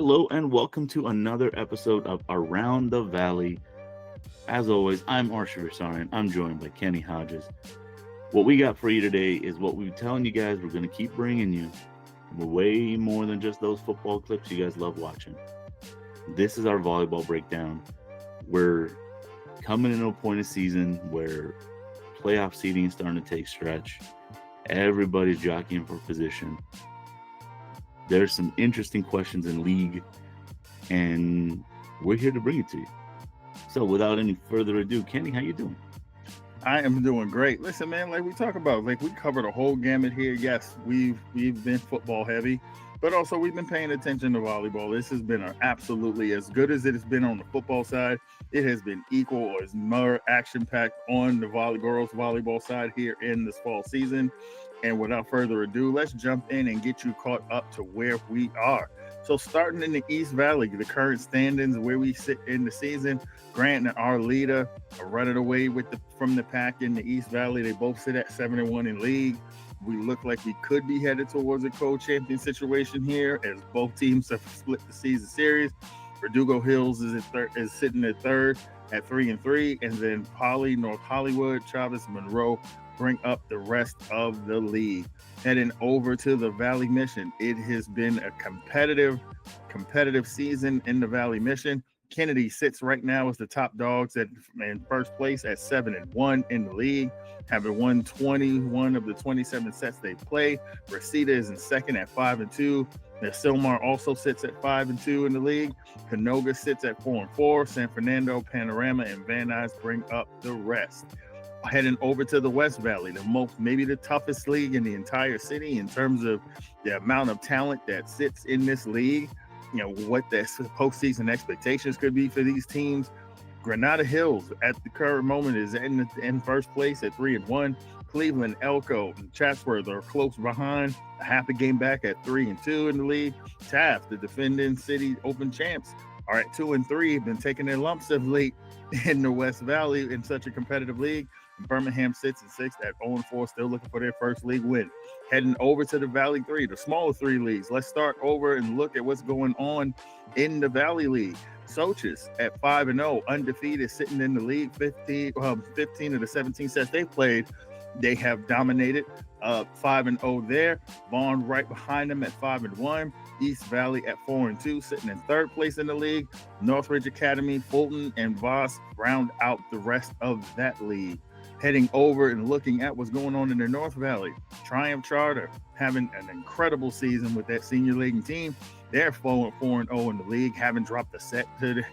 Hello and welcome to another episode of Around the Valley. As always, I'm Arshir Sarian. I'm joined by Kenny Hodges. What we got for you today is what we're telling you guys we're going to keep bringing you. Way more than just those football clips you guys love watching. This is our volleyball breakdown. We're coming into a point of season where playoff seeding is starting to take stretch. Everybody's jockeying for position. There's some interesting questions in league, and we're here to bring it to you. So without any further ado, Kenny, how you doing? I am doing great. Listen, man, like we talk about, like we covered a whole gamut here. Yes, we've been football heavy, but also we've been paying attention to volleyball. This has been absolutely as good as it has been on the football side. It has been equal or is more action-packed on the girls volleyball side here in this fall season. And without further ado, let's jump in and get you caught up to where we are. So starting in the East Valley, the current standings where we sit in the season, Grant and our leader are running away from the pack in the East Valley. They both sit at 7-1 in league. We look like we could be headed towards a co-champion situation here as both teams have split the season series. Verdugo Hills is sitting at third at 3-3, and then Poly, North Hollywood, Chavez, Monroe bring up the rest of the league. Heading over to the Valley Mission, it has been a competitive season in the Valley Mission. Kennedy sits right now as the top dogs in first place at 7-1 in the league, having won 21 of the 27 sets they play. Reseda is in second at 5-2. Now, Silmar also sits at 5-2 in the league. Canoga sits at 4-4. San Fernando, Panorama, and Van Nuys bring up the rest. Heading over to the West Valley, maybe the toughest league in the entire city in terms of the amount of talent that sits in this league. You know, what the postseason expectations could be for these teams. Granada Hills at the current moment is in first place at 3-1. Cleveland, Elko, and Chatsworth are close behind, a half a game back at 3-2 in the league. Taft, the defending city open champs, are at 2-3, been taking their lumps of late in the West Valley in such a competitive league. Birmingham sits in sixth at 0-4, still looking for their first league win. Heading over to the Valley 3, the smaller three leagues. Let's start over and look at what's going on in the Valley League. Sochis at 5-0, undefeated, sitting in the league. 15 of the 17 sets they've played, they have dominated. 5-0 there. Vaughn right behind them at 5-1. East Valley at 4-2, sitting in third place in the league. Northridge Academy, Fulton, and Voss round out the rest of that league. Heading over and looking at what's going on in the North Valley. Triumph Charter having an incredible season with that senior league team. They're 4-0 in the league, haven't dropped a set to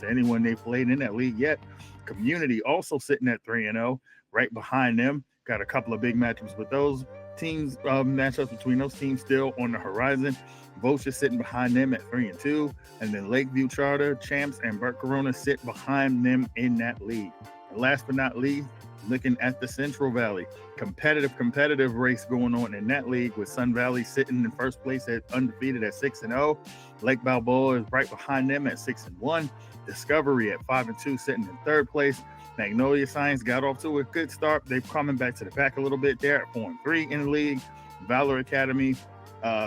anyone they played in that league yet. Community also sitting at 3-0, right behind them. Got a couple of big matchups with those teams, matchups between those teams still on the horizon. Vocia sitting behind them at 3-2, and then Lakeview Charter, Champs, and Burke Corona sit behind them in that league. And last but not least, looking at the Central Valley, competitive race going on in that league with Sun Valley sitting in first place at undefeated at 6-0. Lake Balboa is right behind them at 6-1. Discovery at 5-2 sitting in third place. Magnolia Science got off to a good start. They're coming back to the pack a little bit there at 4-3 in the league. Valor Academy,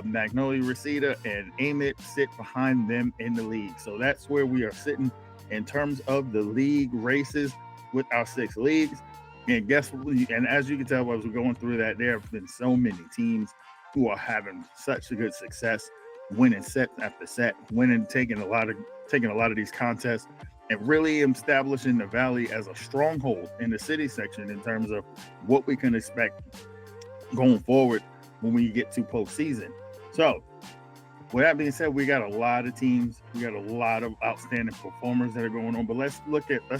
Magnolia Reseda, and Amit sit behind them in the league. So that's where we are sitting in terms of the league races with our 6 leagues. And as you can tell as we're going through that, there have been so many teams who are having such a good success, winning set after set, taking a lot of these contests, and really establishing the Valley as a stronghold in the city section in terms of what we can expect going forward when we get to postseason. So, with that being said, we got a lot of teams, we got a lot of outstanding performers that are going on. But let's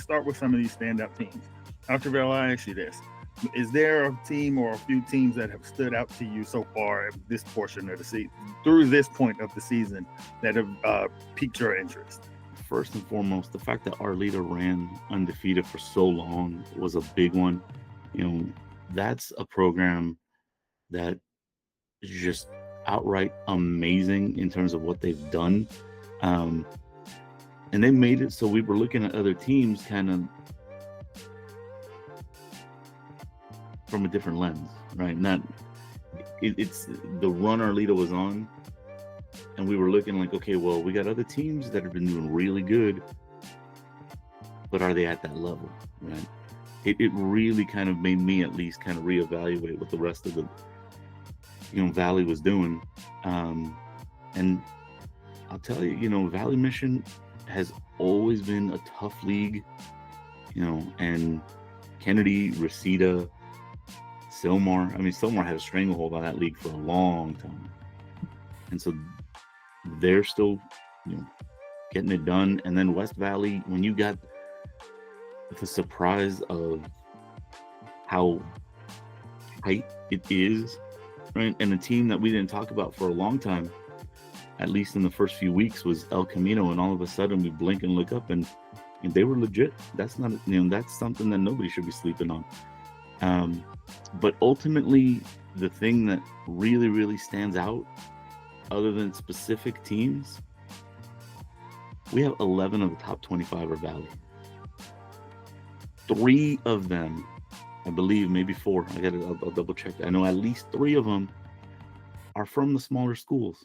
start with some of these standout teams. Ultraville, I ask you this. Is there a team or a few teams that have stood out to you so far in this portion of the season, through this point of the season, that have piqued your interest? First and foremost, the fact that our leader ran undefeated for so long was a big one. You know, that's a program that is just outright amazing in terms of what they've done. And they made it so we were looking at other teams kind of from a different lens, right? It's the run our leader was on and we were looking like, okay, well, we got other teams that have been doing really good, but are they at that level, right? It really kind of made me at least kind of reevaluate what the rest of the Valley was doing. And I'll tell you, Valley Mission has always been a tough league, and Kennedy, Reseda, Sylmar. I mean, Sylmar had a stranglehold on that league for a long time. And so they're still, getting it done. And then West Valley, when you got the surprise of how tight it is, right? And a team that we didn't talk about for a long time, at least in the first few weeks, was El Camino. And all of a sudden we blink and look up and they were legit. That's not, that's something that nobody should be sleeping on. But ultimately, the thing that really, really stands out, other than specific teams, we have 11 of the top 25 are Valley. 3 of them, I believe, maybe 4. I'll double check. I know at least 3 of them are from the smaller schools,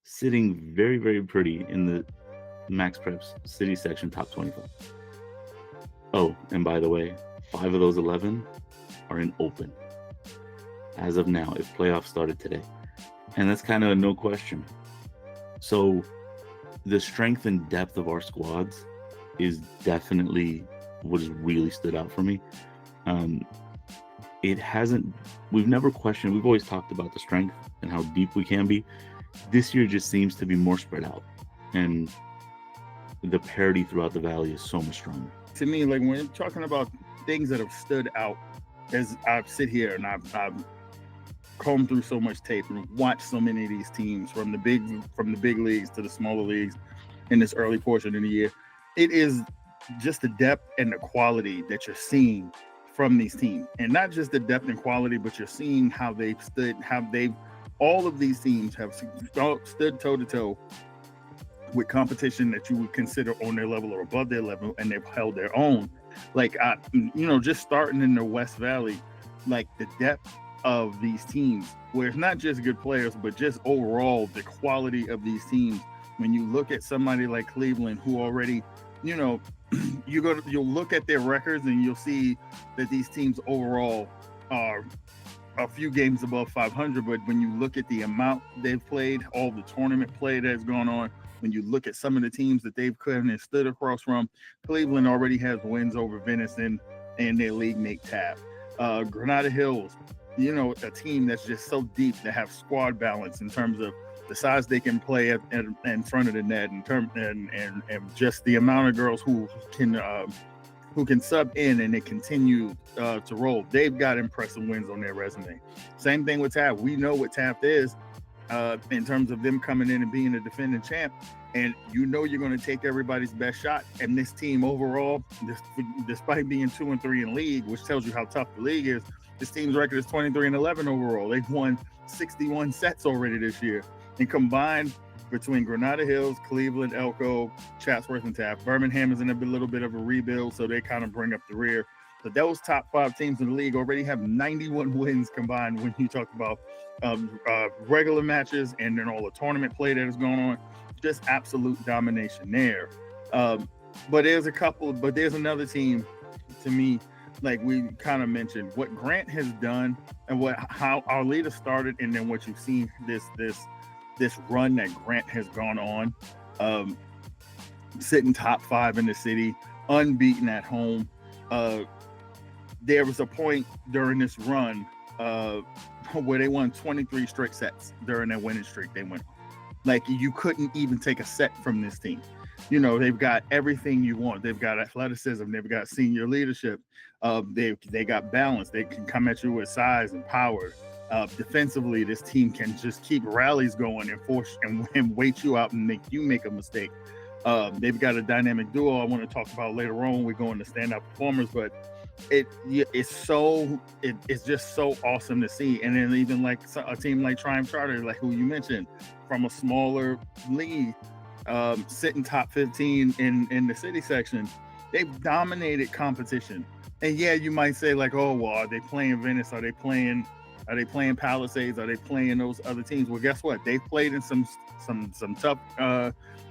sitting very, very pretty in the Max Preps City Section top 25. Oh, and by the way, 5 of those 11 are in open as of now, if playoffs started today. And that's kind of a no question. So the strength and depth of our squads is definitely what has really stood out for me. We've never questioned, we've always talked about the strength and how deep we can be. This year just seems to be more spread out, and the parity throughout the Valley is so much stronger. To me, like when you're talking about things that have stood out, as I've sit here and I've combed through so much tape and watched so many of these teams from the big leagues to the smaller leagues in this early portion of the year, it is just the depth and the quality that you're seeing from these teams. And not just the depth and quality, but you're seeing how they've stood, all of these teams have stood toe to toe with competition that you would consider on their level or above their level, and they've held their own. Like, just starting in the West Valley, like the depth of these teams, where it's not just good players, but just overall the quality of these teams. When you look at somebody like Cleveland, who already, you'll look at their records and you'll see that these teams overall are a few games above 500. But when you look at the amount they've played, all the tournament play that's gone on, when you look at some of the teams that they've come and stood across from, Cleveland already has wins over Venice and their league mate Tab. Granada Hills, a team that's just so deep, to have squad balance in terms of the size they can play in front of the net, and just the amount of girls who can sub in and they continue to roll. They've got impressive wins on their resume. Same thing with Taft. We know what Taft is in terms of them coming in and being a defending champ, and you're going to take everybody's best shot. And this team overall, despite being 2-3 in league, which tells you how tough the league is, this team's record is 23-11 overall. They've won 61 sets already this year. And combined between Granada Hills, Cleveland, Elko, Chatsworth, and Taft, Birmingham is in a little bit of a rebuild, so they kind of bring up the rear. But those top 5 teams in the league already have 91 wins combined when you talk about regular matches and then all the tournament play that is going on. Just absolute domination there. But there's another team, to me, like we kind of mentioned, what Grant has done and how our leader started, and then what you've seen this run that Grant has gone on, sitting top 5 in the city, unbeaten at home. There was a point during this run where they won 23 straight sets during that winning streak they went on. Like, you couldn't even take a set from this team. They've got everything you want. They've got athleticism. They've got senior leadership. They got balance. They can come at you with size and power. Defensively, this team can just keep rallies going and force and wait you out and make you make a mistake. They've got a dynamic duo I want to talk about later on when we go into standout performers, but it's just so awesome to see. And then even like a team like Triumph Charter, like who you mentioned, from a smaller league, sitting top 15 in the city section, they've dominated competition. And yeah, you might say like, oh, well, are they playing Venice? Are they playing Are they playing Palisades? Are they playing those other teams? Well, guess what? They've played in some tough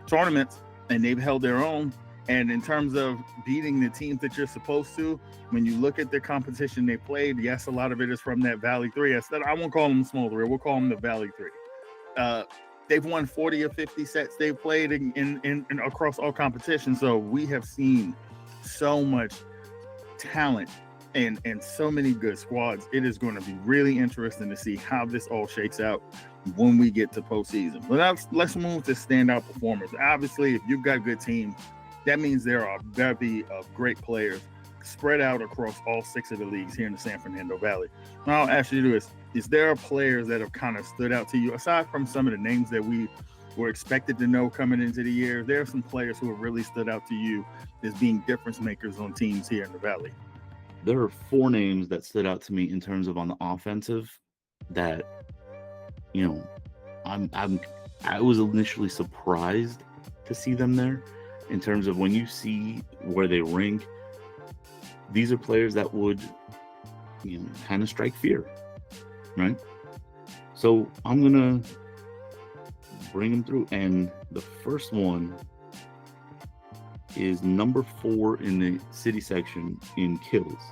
tournaments, and they've held their own. And in terms of beating the teams that you're supposed to, when you look at the competition they played, yes, a lot of it is from that Valley 3. I won't call them Small 3. We'll call them the Valley 3. They've won 40 or 50 sets they've played in across all competitions. So we have seen so much talent and so many good squads. It is going to be really interesting to see how this all shakes out when we get to postseason. But now let's move to standout performers. Obviously, if you've got good teams, that means there are bevy of great players spread out across all 6 of the leagues here in the San Fernando Valley. Now, I'll ask you to do this. Is there players that have kind of stood out to you, aside from some of the names that we were expected to know coming into the year? There are some players who have really stood out to you as being difference makers on teams here in the Valley. There are 4 names that stood out to me in terms of on the offensive that, I was initially surprised to see them there. In terms of when you see where they rank, these are players that would, kind of strike fear, right? So I'm going to bring them through. And the first one is number 4 in the city section in kills.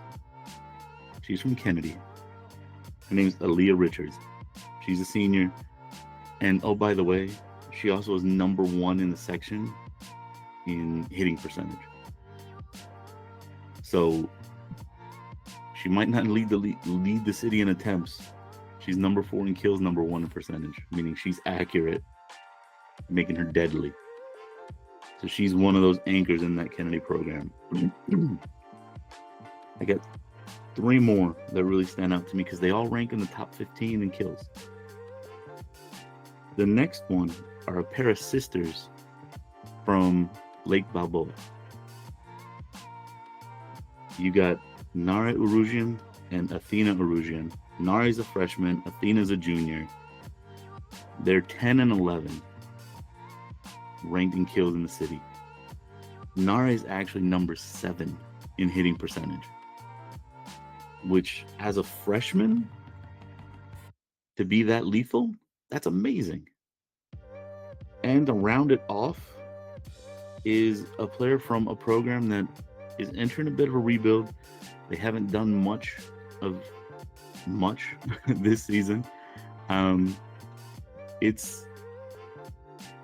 She's from Kennedy. Her name's Aaliyah Richards. She's a senior. And oh, by the way, she also is number 1 in the section in hitting percentage. So she might not lead the city in attempts. She's number 4 in kills, number 1 in percentage, meaning she's accurate, making her deadly. So she's one of those anchors in that Kennedy program. I got 3 more that really stand out to me because they all rank in the top 15 in kills. The next one are a pair of sisters from Lake Balboa. You got Nara Urugian and Athena Urugian. Nara's a freshman, Athena's a junior. They're 10 and 11 ranked in kills in the city. Nara is actually number 7 in hitting percentage, which as a freshman to be that lethal, that's amazing. And to round it off is a player from a program that is entering a bit of a rebuild. They haven't done much this season. It's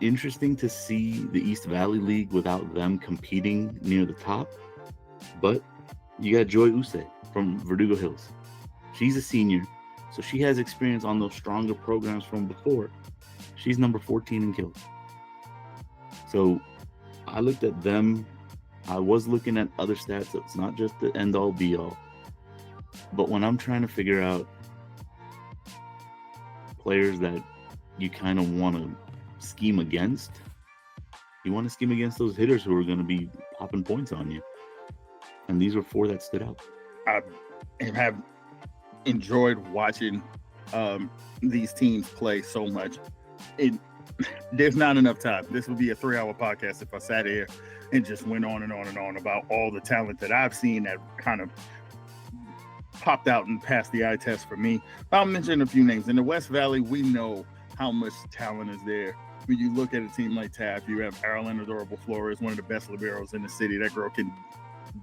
interesting to see the East Valley League without them competing near the top. But you got Joy Use from Verdugo Hills. She's a senior, so she has experience on those stronger programs from before. She's number 14 in kills. So I looked at them. I was looking at other stats. It's not just the end all be all. But when I'm trying to figure out players that you kind of want to scheme against, you want to scheme against those hitters who are going to be popping points on you. And these were 4 that stood out. I have enjoyed watching these teams play so much. There's not enough time. This would be a 3-hour podcast if I sat here and just went on and on and on about all the talent that I've seen that kind of popped out and passed the eye test for me. I'll mention a few names. In the West Valley, we know how much talent is there. When you look at a team like TAF, you have Arlen Adorable Flores, one of the best liberos in the city. That girl can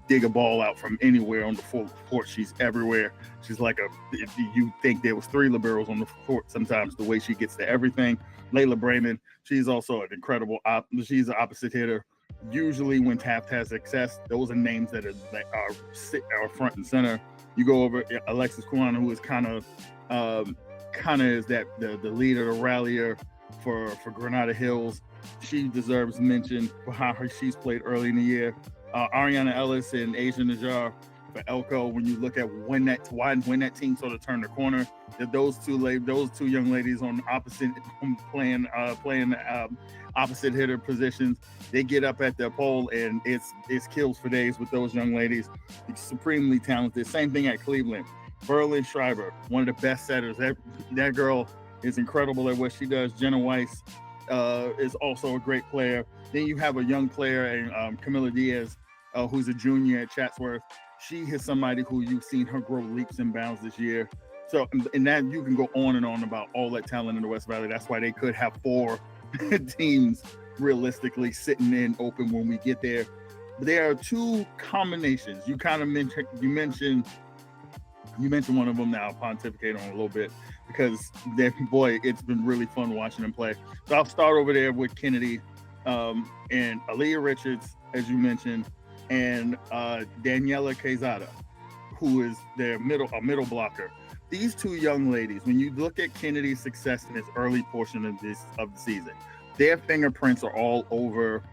dig a ball out from anywhere on the full court. She's everywhere. She's like if you think there was 3 liberos on the court, sometimes the way she gets to everything. Layla Brayman, she's also an incredible she's an opposite hitter. Usually when Taft has success, those are names that are front and center. You go over Alexis Kuana, who is kind of is that the leader, the rallier for Granada Hills. She deserves mention for how she's played early in the year. Ariana Ellis and Asia Najjar for Elko. When you look at when that team sort of turned the corner, that those two young ladies on opposite playing opposite hitter positions, they get up at the pole and it's kills for days with those young ladies. It's supremely talented. Same thing at Cleveland. Berlin Schreiber, one of the best setters. That girl is incredible at what she does. Jenna Weiss is also a great player. Then you have a young player, Camila Diaz, who's a junior at Chatsworth. She is somebody who you've seen her grow leaps and bounds this year. So, and that you can go on and on about all that talent in the West Valley. That's why they could have 4 teams realistically sitting in open when we get there. But there are 2 combinations. You kind of mentioned one of them. Now I'll pontificate on a little bit because boy, it's been really fun watching them play. So I'll start over there with Kennedy and Aaliyah Richards, as you mentioned, and Daniela Quezada, who is their middle blocker. These 2 young ladies, when you look at Kennedy's success in this early portion of the season, their fingerprints are all over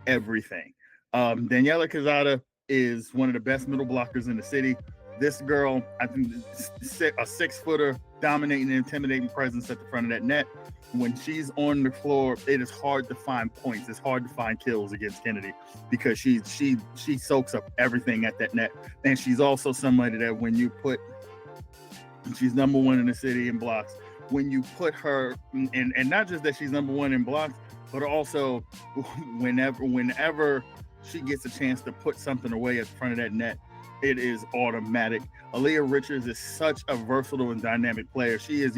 everything. Daniela Quezada is one of the best middle blockers in the city. This girl, I think, a 6-footer, dominating and intimidating presence at the front of that net. When she's on the floor, it is hard to find points. It's hard to find kills against Kennedy because she soaks up everything at that net. And she's also somebody that when you put, she's number 1 in the city in blocks. When you put her, and not just that she's number 1 in blocks, but also whenever she gets a chance to put something away at the front of that net, it is automatic. Aaliyah Richards is such a versatile and dynamic player. She is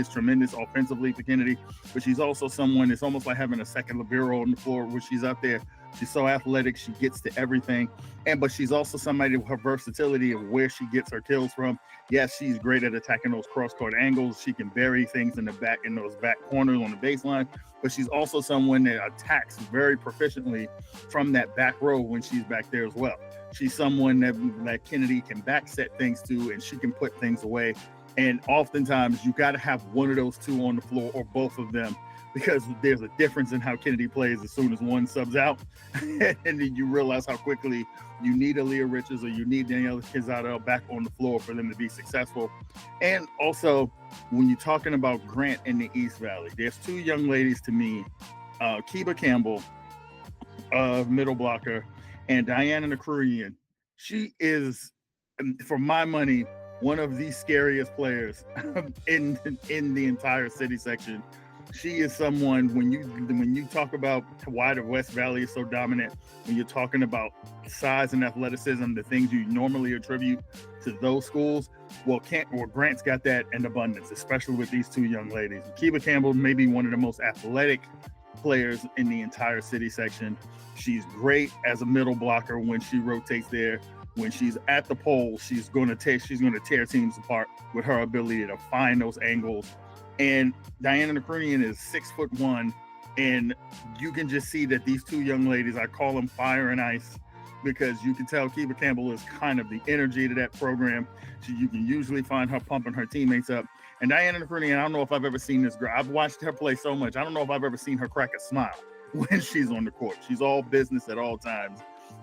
tremendous offensively for Kennedy, but she's also someone, it's almost like having a second libero on the floor where she's out there. She's so athletic, she gets to everything. But she's also somebody with her versatility of where she gets her kills from. Yes, she's great at attacking those cross-court angles. She can bury things in those back corners on the baseline, but she's also someone that attacks very proficiently from that back row when she's back there as well. She's someone that Kennedy can back set things to, and she can put things away. And oftentimes you got to have one of those 2 on the floor or both of them, because there's a difference in how Kennedy plays as soon as one subs out. And then you realize how quickly you need Aaliyah Richards or you need Daniela Quezada back on the floor for them to be successful. And also, when you're talking about Grant in the East Valley, there's 2 young ladies to me, Kiba Campbell, middle blocker, and Diana Nakurian. She is, for my money, one of the scariest players in the entire city section. She is someone, when you talk about why the West Valley is so dominant, when you're talking about size and athleticism, the things you normally attribute to those schools, Grant's got that in abundance, especially with these 2 young ladies. Kiba Campbell may be one of the most athletic players in the entire city section. She's great as a middle blocker when she rotates there. When she's at the pole, she's going to tear teams apart with her ability to find those angles. And Diana Nakurian is 6'1", and you can just see that these 2 young ladies, I call them fire and ice, because you can tell Kiba Campbell is kind of the energy to that program. You can usually find her pumping her teammates up. And Diana Nakurian, I don't know if I've ever seen this girl. I've watched her play so much. I don't know if I've ever seen her crack a smile when she's on the court. She's all business at all times.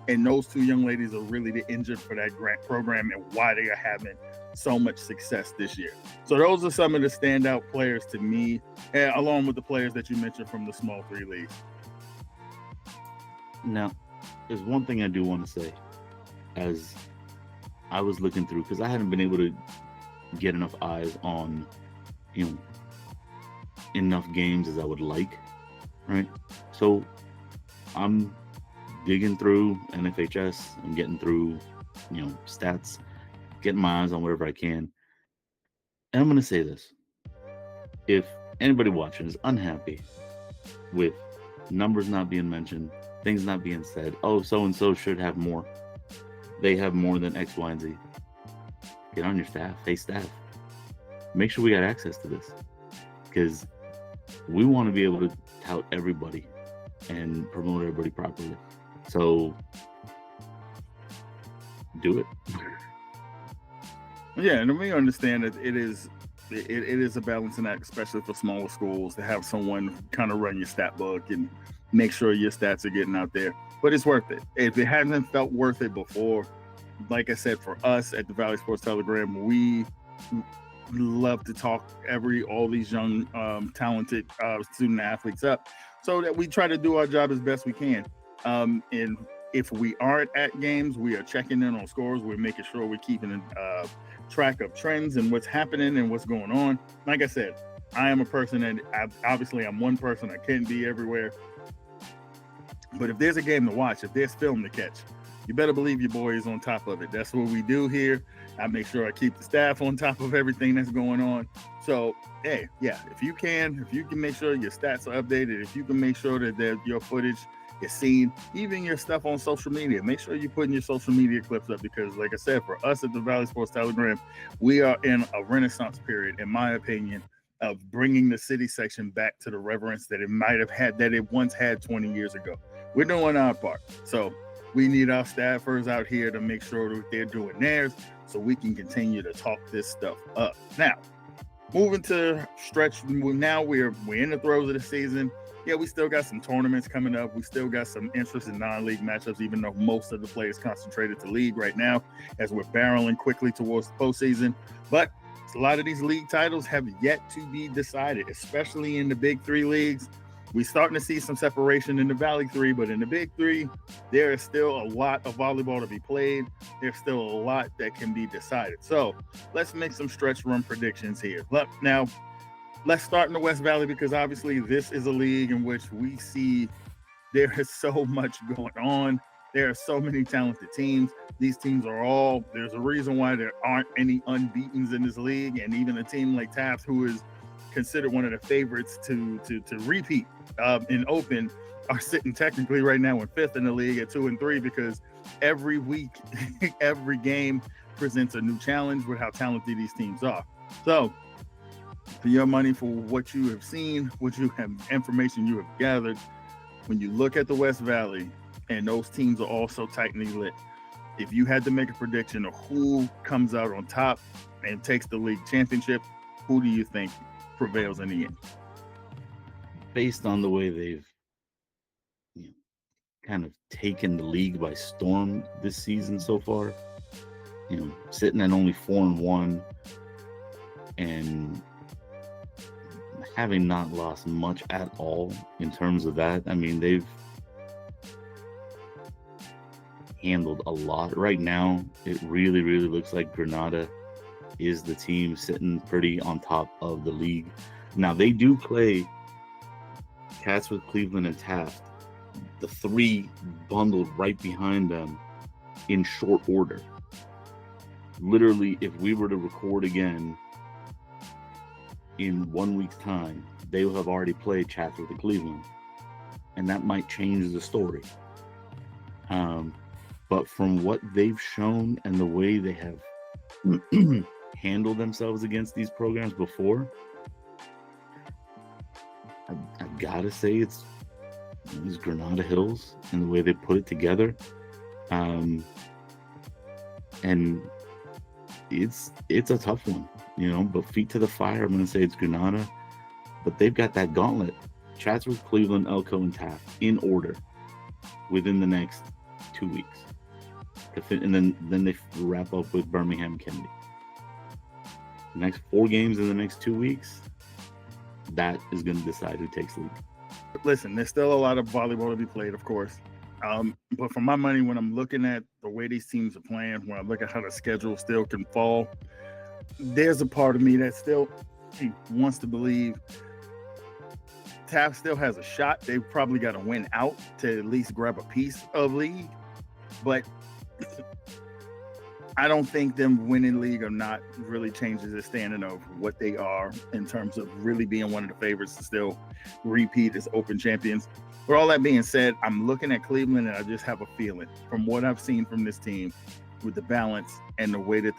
And those 2 young ladies are really the engine for that Grant program and why they are having so much success this year. So those are some of the standout players to me, along with the players that you mentioned from the small 3 leagues. Now, there's one thing I do want to say. As I was looking through, because I hadn't been able to get enough eyes on, enough games as I would like, right? So I'm digging through NFHS, I'm getting through, stats, getting my eyes on whatever I can. And I'm going to say this. If anybody watching is unhappy with numbers not being mentioned, things not being said, oh, so-and-so should have more, they have more than X, Y, and Z, get on your staff. Hey, staff, make sure we got access to this, because we want to be able to tout everybody and promote everybody properly. So do it. Yeah, and we understand that it is a balancing act, especially for smaller schools, to have someone kind of run your stat book and make sure your stats are getting out there. But it's worth it. If it hasn't felt worth it before, like I said, for us at the Valley Sports Telegram, we love to talk all these young, talented student athletes up, so that we try to do our job as best we can. And if we aren't at games, we are checking in on scores. We're making sure we're keeping track of trends and what's happening and what's going on. Like I said, I am a person that I'm one person. I can't be everywhere. But if there's a game to watch, if there's film to catch, you better believe your boy is on top of it. That's what we do here. I make sure I keep the staff on top of everything that's going on. So, hey, yeah, if you can make sure your stats are updated, if you can make sure that your footage is seen, even your stuff on social media, make sure you're putting your social media clips up because, like I said, for us at the Valley Sports Telegram, we are in a renaissance period, in my opinion, of bringing the city section back to the reverence that it once had 20 years ago. We're doing our part. So we need our staffers out here to make sure that they're doing theirs so we can continue to talk this stuff up. Now, moving to stretch, now we're in the throes of the season. Yeah, we still got some tournaments coming up. We still got some interest in non-league matchups, even though most of the play is concentrated to league right now as we're barreling quickly towards the postseason. But a lot of these league titles have yet to be decided, especially in the big three leagues. We're starting to see some separation in the Valley Three, but in the Big Three, there is still a lot of volleyball to be played. There's still a lot that can be decided. So let's make some stretch run predictions here. Now, let's start in the West Valley because obviously this is a league in which we see there is so much going on. There are so many talented teams. These teams are there's a reason why there aren't any unbeatens in this league. And even a team like Taft, who is considered one of the favorites to repeat in Open, are sitting technically right now in fifth in the league at 2-3 because every week, every game presents a new challenge with how talented these teams are. So for your money, for what you have seen, what you have information you have gathered, when you look at the West Valley and those teams are all so tightly lit, if you had to make a prediction of who comes out on top and takes the league championship, who do you think prevails in the end? Based on the way they've kind of taken the league by storm this season so far, sitting at only 4-1 and having not lost much at all in terms of that. I mean, they've handled a lot. Right now, it really, really looks like Granada is the team sitting pretty on top of the league. Now, they do play Chatsworth, Cleveland, and Taft, the three bundled right behind them in short order. Literally, if we were to record again in 1 week's time, they will have already played Chatsworth and Cleveland, and that might change the story. But from what they've shown and the way they have handled themselves against these programs before, I've got to say it's these Granada Hills and the way they put it together. And it's a tough one, but feet to the fire, I'm going to say it's Granada. But they've got that gauntlet: Chatsworth, Cleveland, Elko, and Taft in order within the next 2 weeks. And then they wrap up with Birmingham and Kennedy. The next 4 games in the next 2 weeks, that is going to decide who takes the lead. Listen, there's still a lot of volleyball to be played, of course. But for my money, when I'm looking at the way these teams are playing, when I look at how the schedule still can fall, there's a part of me that still wants to believe Taft still has a shot. They've probably got to win out to at least grab a piece of league. But I don't think them winning league or not really changes the standing of what they are in terms of really being one of the favorites to still repeat as Open champions. With all that being said, I'm looking at Cleveland and I just have a feeling from what I've seen from this team with the balance and the way that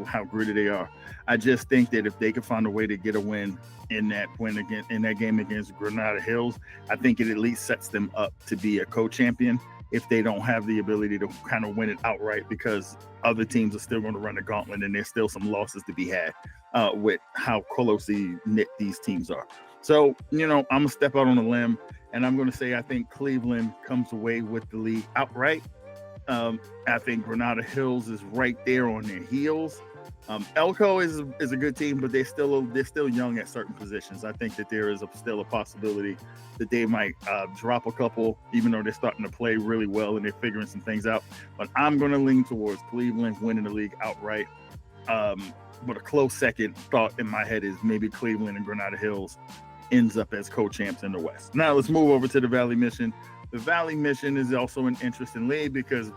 how gritty they are. I just think that if they could find a way to get a win in that game against Granada Hills, I think it at least sets them up to be a co-champion if they don't have the ability to kind of win it outright, because other teams are still going to run the gauntlet and there's still some losses to be had with how closely knit these teams are. So, I'm going to step out on a limb and I'm going to say I think Cleveland comes away with the league outright. I think Granada Hills is right there on their heels. Elko is a good team, but they're still young at certain positions. I think that there is still a possibility that they might drop a couple, even though they're starting to play really well and they're figuring some things out. But I'm going to lean towards Cleveland winning the league outright. But a close second thought in my head is maybe Cleveland and Granada Hills ends up as co-champs in the West. Now let's move over to the Valley Mission. The Valley Mission is also an interesting league because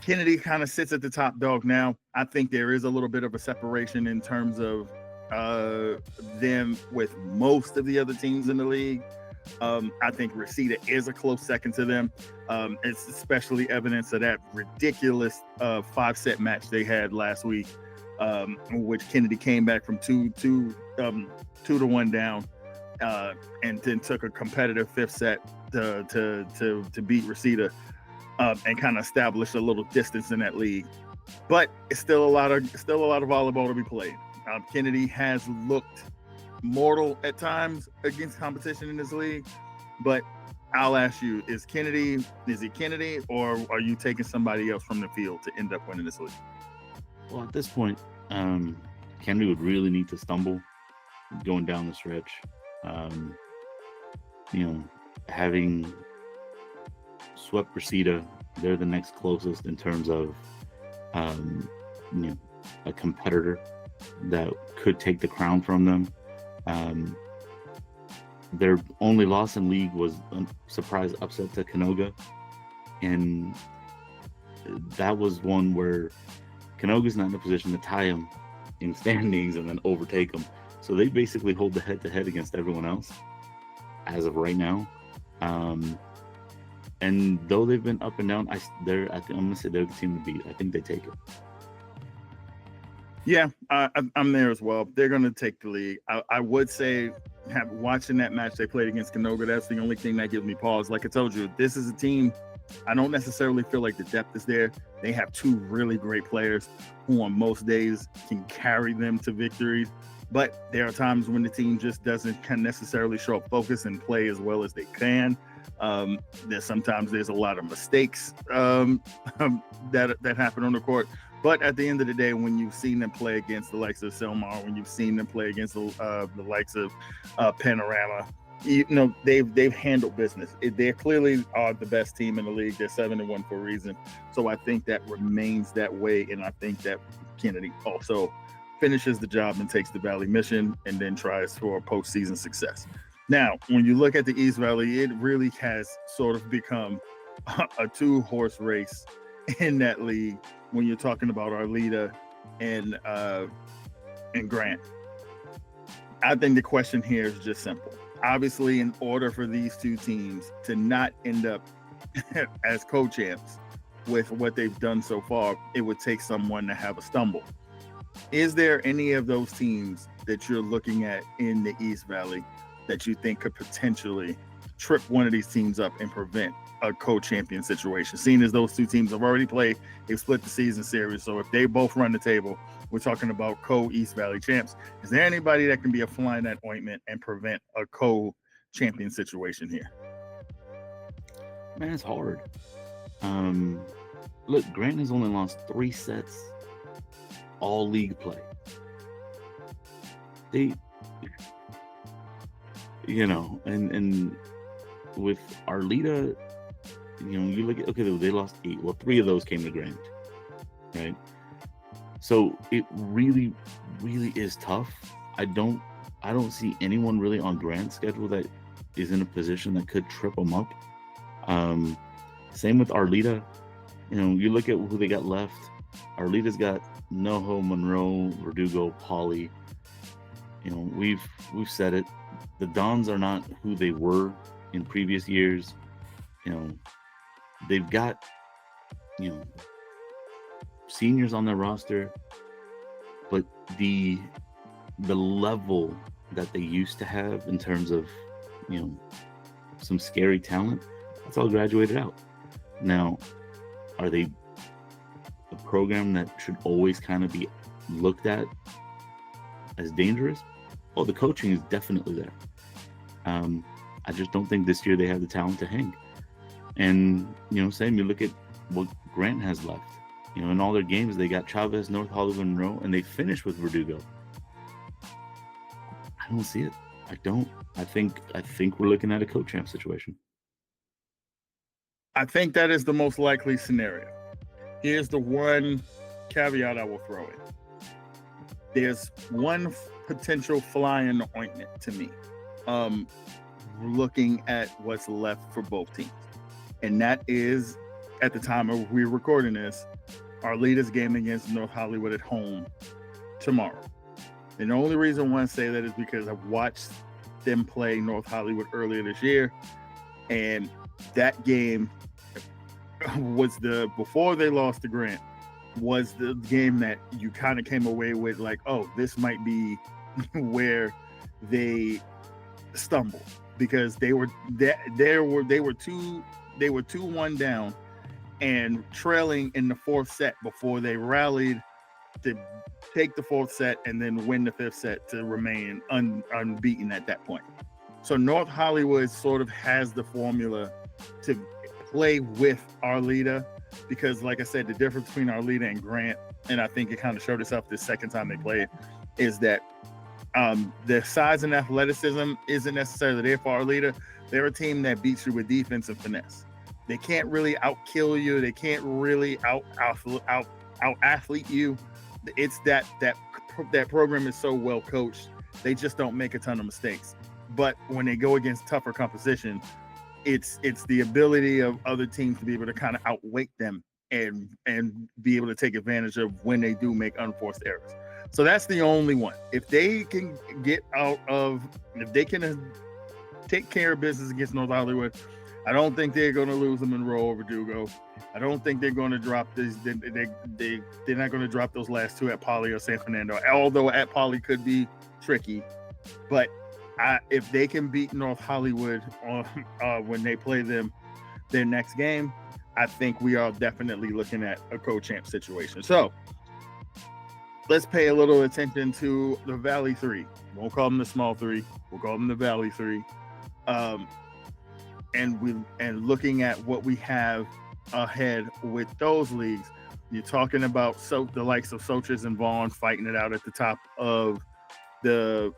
Kennedy kind of sits at the top dog now. I think there is a little bit of a separation in terms of them with most of the other teams in the league. I think Reseda is a close second to them. It's especially evidence of that ridiculous 5-set match they had last week, which Kennedy came back from 2-1 down, and then took a competitive 5th set to beat Reseda, and kind of establish a little distance in that league. But it's still a lot of volleyball to be played. Kennedy has looked mortal at times against competition in this league, but I'll ask you: is it Kennedy, or are you taking somebody else from the field to end up winning this league? Well, at this point, Kennedy would really need to stumble going down the stretch. Having swept Reseda, they're the next closest in terms of a competitor that could take the crown from them. Their only loss in league was a surprise upset to Canoga, and that was one where Canoga's not in a position to tie them in standings and then overtake them. So they basically hold the head-to-head against everyone else as of right now. And though they've been up and down, I'm gonna say they're the team to beat. I think they take it. Yeah, I'm there as well. They're going to take the lead. I would say, watching that match they played against Canoga, that's the only thing that gives me pause. Like I told you, this is a team, I don't necessarily feel like the depth is there. They have 2 really great players who on most days can carry them to victories. But there are times when the team just doesn't necessarily show up focused and play as well as they can. Sometimes there's a lot of mistakes that happen on the court. But at the end of the day, when you've seen them play against the likes of Selmar, when you've seen them play against the likes of Panorama, they've handled business. They clearly are the best team in the league. They're 7-1 for a reason. So I think that remains that way, and I think that Kennedy also finishes the job and takes the Valley Mission and then tries for postseason success. Now, when you look at the East Valley, it really has sort of become a 2-horse race in that league when you're talking about Arleta and Grant. I think the question here is just simple. Obviously, in order for these 2 teams to not end up as co-champs with what they've done so far, it would take someone to have a stumble. Is there any of those teams that you're looking at in the East Valley that you think could potentially trip one of these teams up and prevent a co-champion situation? Seeing as those 2 teams have already played, they've split the season series. So if they both run the table, we're talking about co-East Valley champs. Is there anybody that can be a fly in that ointment and prevent a co-champion situation here? Man, it's hard. Look, Grant has only lost 3 sets all league play. They, and with Arleta, you look at, okay, they lost 8. Well, 3 of those came to Grant, right? So it really, really is tough. I don't see anyone really on Grant's schedule that is in a position that could trip them up. Same with Arleta. You look at who they got left. Arleta's got Noho, Monroe, Verdugo, Pauly. We've said it. The Dons are not who they were in previous years. They've got seniors on their roster, but the level that they used to have in terms of some scary talent, that's all graduated out. Now, are they a program that should always kind of be looked at as dangerous? Oh, the coaching is definitely there. I just don't think this year they have the talent to hang. And same, you look at what Grant has left. In all their games, they got Chavez, North Hollywood, Monroe, and they finished with Verdugo. I don't see it. I don't. I think we're looking at a co-champ situation. I think that is the most likely scenario. Here's the one caveat I will throw in. There's one potential fly in the ointment to me. looking at what's left for both teams. And that is, at the time of we're recording this, our latest game against North Hollywood at home tomorrow. And the only reason I want to say that is because I've watched them play North Hollywood earlier this year. And that game was before they lost to Grant, was the game that you kind of came away with like, oh, this might be where they stumble, because they were 2-1 down and trailing in the fourth set before they rallied to take the fourth set and then win the fifth set to remain unbeaten at that point. So North Hollywood sort of has the formula to play with Arleta, because like I said, the difference between Arleta and Grant, and I think it kind of showed itself the second time they played, is that their size and athleticism isn't necessarily there for Arleta. They're a team that beats you with defense and finesse. They can't really outkill you. They can't really out athlete you. It's that program is so well coached. They just don't make a ton of mistakes. But when they go against tougher competition, it's the ability of other teams to be able to kind of outweight them and be able to take advantage of when they do make unforced errors. So that's the only one. If they can take care of business against North Hollywood, I don't think they're going to lose them in Monroe over Dugo. I don't think they're going to drop this. They're not going to drop those last two at Poly or San Fernando, although at Poly could be tricky. But if they can beat North Hollywood when they play them their next game, I think we are definitely looking at a co-champ situation. So let's pay a little attention to the Valley Three. Won't call them the Small Three. We'll call them the Valley Three. And looking at what we have ahead with those leagues, you're talking about the likes of Sochas and Vaughn fighting it out at the top of the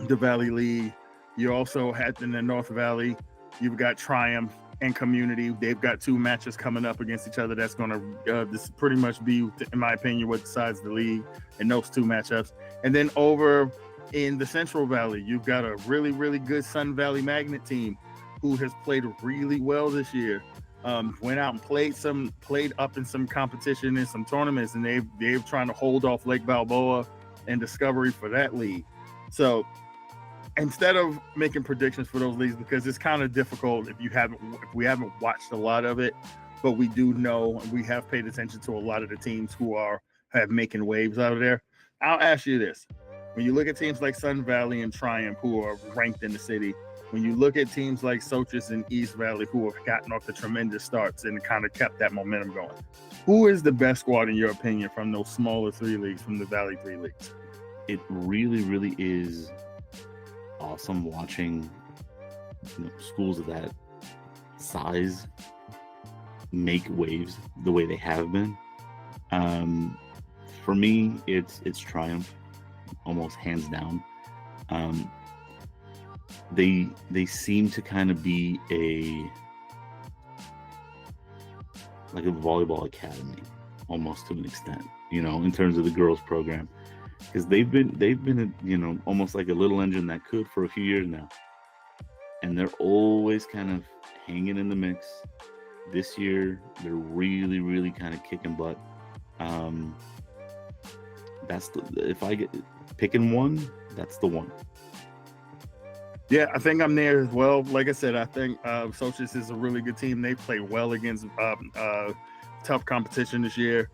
Valley League. You also had in the North Valley, you've got Triumph and Community. They've got two matches coming up against each other. That's going to this pretty much be, in my opinion, what decides the league in those two matchups. And then over in the Central Valley, you've got a really, really good Sun Valley Magnet team who has played really well this year. Went out and played up in some competition in some tournaments, and they're trying to hold off Lake Balboa and Discovery for that league. So instead of making predictions for those leagues, because it's kind of difficult if we haven't watched a lot of it, but we do know, we have paid attention to a lot of the teams who have making waves out of there. I'll ask you this. When you look at teams like Sun Valley and Triumph, who are ranked in the city, when you look at teams like Sochas and East Valley, who have gotten off the tremendous starts and kind of kept that momentum going, who is the best squad in your opinion from those smaller three leagues, from the Valley Three leagues? It really, really is awesome watching schools of that size make waves the way they have been. For me, it's Triumph, almost hands down. They seem to kind of be like a volleyball academy, almost to an extent, in terms of the girls program, because they've been almost like a little engine that could for a few years now, and they're always kind of hanging in the mix. This year, they're really, really kind of kicking butt. If I get picking one, that's the one. Yeah, I think I'm there as well. Like I said, I think Sochas is a really good team. They play well against tough competition this year.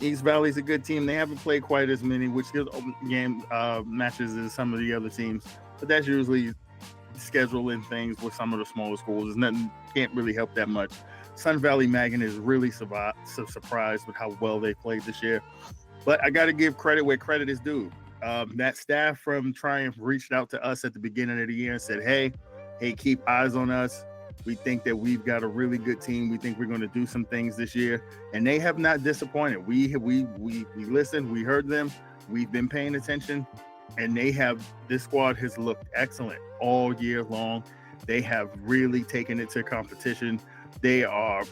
East Valley's a good team. They haven't played quite as many, which gives game matches as some of the other teams. But that's usually scheduling things with some of the smaller schools. There's nothing, can't really help that much. Sun Valley Magnet is really surprised with how well they played this year. But I got to give credit where credit is due. That staff from Triumph reached out to us at the beginning of the year and said, hey, keep eyes on us. We think that we've got a really good team. We think we're going to do some things this year. And they have not disappointed. We listened, we heard them, we've been paying attention, and this squad has looked excellent all year long. They have really taken it to competition. They are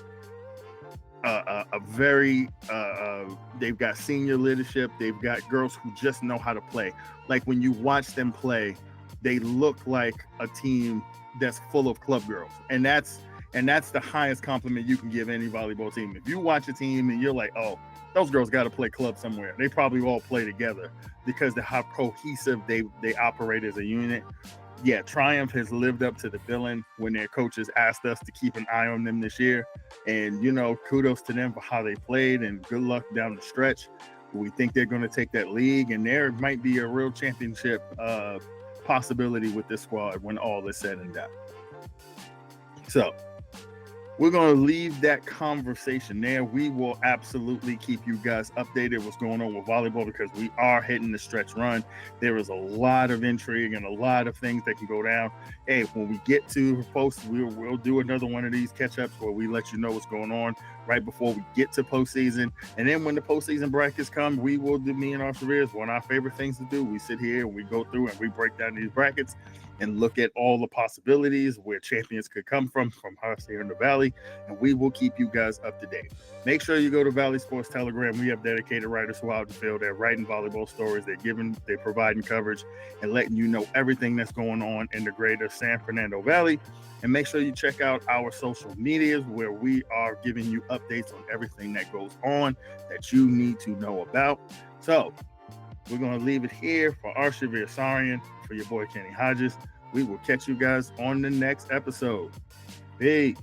they've got senior leadership. They've got girls who just know how to play. Like when you watch them play, they look like a team that's full of club girls. And that's the highest compliment you can give any volleyball team. If you watch a team and you're like, oh, those girls got to play club somewhere, they probably all play together because of how cohesive they operate as a unit. Yeah, Triumph has lived up to the billing when their coaches asked us to keep an eye on them this year. And, kudos to them for how they played, and good luck down the stretch. We think they're going to take that league, and there might be a real championship possibility with this squad when all is said and done. So we're going to leave that conversation there. We will absolutely keep you guys updated what's going on with volleyball, because we are hitting the stretch run. There is a lot of intrigue and a lot of things that can go down. Hey, when we get to post, we'll do another one of these catch-ups where we let you know what's going on right before we get to postseason. And then when the postseason brackets come, we will do, me and our careers, one of our favorite things to do. We sit here and we go through and we break down these brackets and look at all the possibilities where champions could come from us here in the Valley, and we will keep you guys up to date. Make sure you go to Valley Sports Telegram. We have dedicated writers who are out in the field. They're writing volleyball stories. They're providing coverage and letting you know everything that's going on in the greater San Fernando Valley. And make sure you check out our social medias, where we are giving you updates on everything that goes on that you need to know about. So we're going to leave it here for Arsha Veersarian, for your boy Kenny Hodges. We will catch you guys on the next episode. Peace.